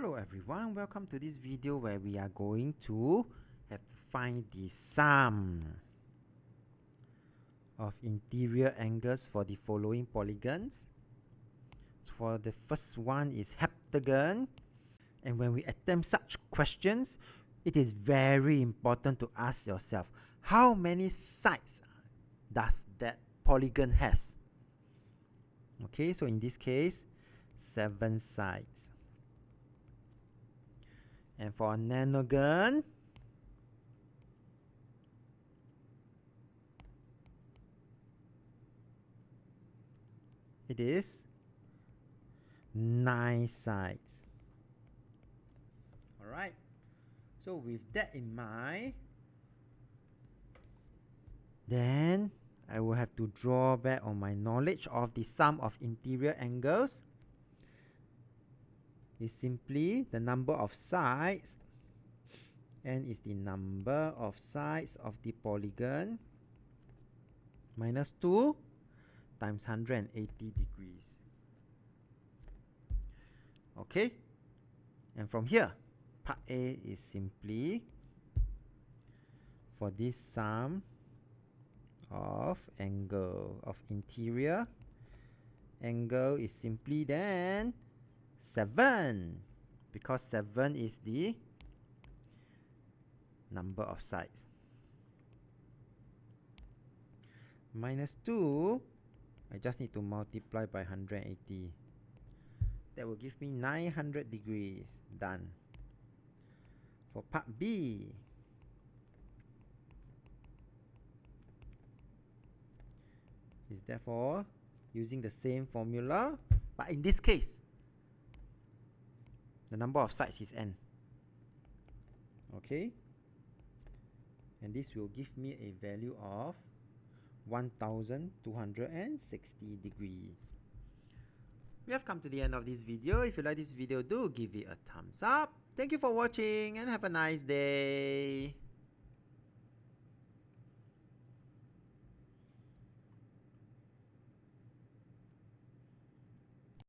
Hello everyone, welcome to this video where we are going to have to find the sum of interior angles for the following polygons. So for the first one is heptagon, and when we attempt such questions, it is very important to ask yourself, how many sides does that polygon has? Okay, so in this case, 7 sides. And for a nanogon, it is 9 sides. Alright, so with that in mind, then I will have to draw back on my knowledge of the sum of interior angles. Is simply the number of sides, n is the number of sides of the polygon, minus 2 times 180 degrees. Okay, and from here, part A is simply for this sum of angle of interior angle is simply then 7, because 7 is the number of sides. Minus 2, I just need to multiply by 180. That will give me 900 degrees. Done. For part B, is therefore using the same formula, but in this case, the number of sides is n. Okay, and this will give me a value of 1260 degrees. We have come to the end of this video. If you like this video, do give it a thumbs up. Thank you for watching and have a nice day.